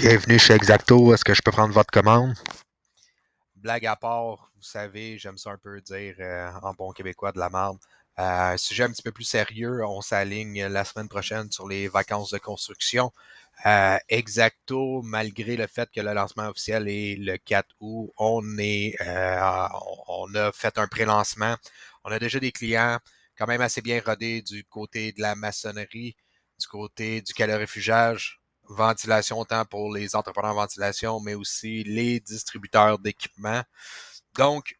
Bienvenue chez Exacto. Est-ce que je peux prendre votre commande? Blague à part, vous savez, j'aime ça un peu dire en bon québécois de la merde. Un sujet un petit peu plus sérieux, on s'aligne la semaine prochaine sur les vacances de construction. Exacto, malgré le fait que le lancement officiel est le 4 août, on a fait un pré-lancement. On a déjà des clients quand même assez bien rodés du côté de la maçonnerie, du côté du calorifugage, ventilation autant pour les entrepreneurs en ventilation, mais aussi les distributeurs d'équipements. Donc,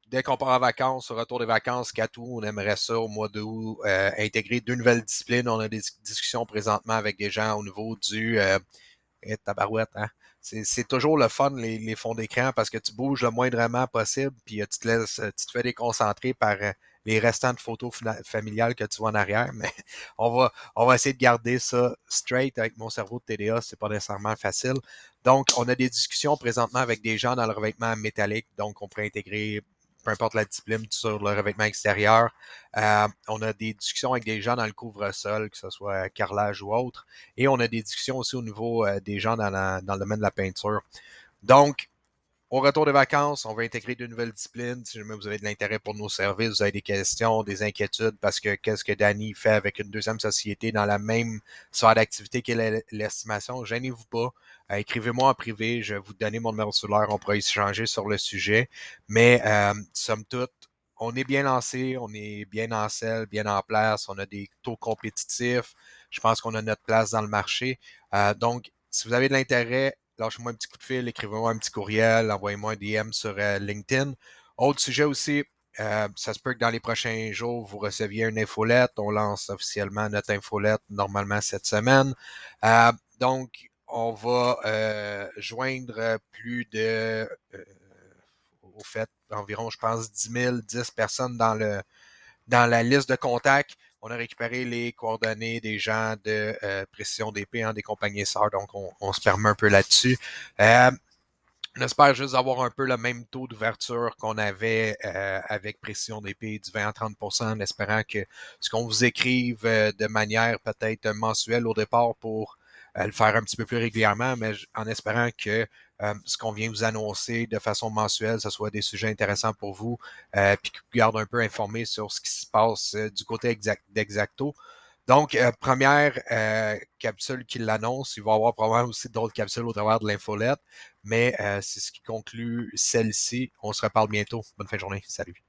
dès qu'on part en vacances, au retour des vacances, Catou, on aimerait ça au mois d'août intégrer deux nouvelles disciplines. On a des discussions présentement avec des gens au niveau du tabarouette, hein? C'est toujours le fun, les fonds d'écran, parce que tu bouges le moindrement possible, puis tu te fais déconcentrer par les restants de photos familiales que tu vois en arrière. Mais on va essayer de garder ça straight avec mon cerveau de TDA, c'est pas nécessairement facile. Donc, on a des discussions présentement avec des gens dans le revêtement métallique, donc on pourrait intégrer peu importe la discipline, sur le revêtement extérieur. On a des discussions avec des gens dans le couvre-sol, que ce soit carrelage ou autre. Et on a des discussions aussi au niveau des gens dans le domaine de la peinture. Donc, au retour des vacances, on va intégrer de nouvelles disciplines. Si jamais vous avez de l'intérêt pour nos services, vous avez des questions, des inquiétudes, parce que qu'est-ce que Danny fait avec une deuxième société dans la même sphère d'activité qu'est l'estimation, gênez-vous pas. Écrivez-moi en privé, je vais vous donner mon numéro cellulaire, on pourra échanger sur le sujet. Mais somme toute, on est bien lancé, on est bien en selle, bien en place, on a des taux compétitifs. Je pense qu'on a notre place dans le marché. Donc, si vous avez de l'intérêt, lâchez-moi un petit coup de fil, écrivez-moi un petit courriel, envoyez-moi un DM sur LinkedIn. Autre sujet aussi, ça se peut que dans les prochains jours, vous receviez une infolette. On lance officiellement notre infolette normalement cette semaine. Donc, on va joindre plus de, au fait, environ, je pense, 10 personnes dans la liste de contacts. On a récupéré les coordonnées des gens de Précision DP, hein, des compagnies sœurs, donc on se permet un peu là-dessus. Euh, on espère juste avoir un peu le même taux d'ouverture qu'on avait avec Précision DP, du 20 à 30 en espérant que ce qu'on vous écrive de manière peut-être mensuelle au départ pour le faire un petit peu plus régulièrement, mais en espérant que ce qu'on vient vous annoncer de façon mensuelle, ce soit des sujets intéressants pour vous, puis qui vous garde un peu informé sur ce qui se passe du côté d'Exacto. Donc, première capsule qui l'annonce. Il va y avoir probablement aussi d'autres capsules au travers de l'infolette, mais c'est ce qui conclut celle-ci. On se reparle bientôt. Bonne fin de journée. Salut.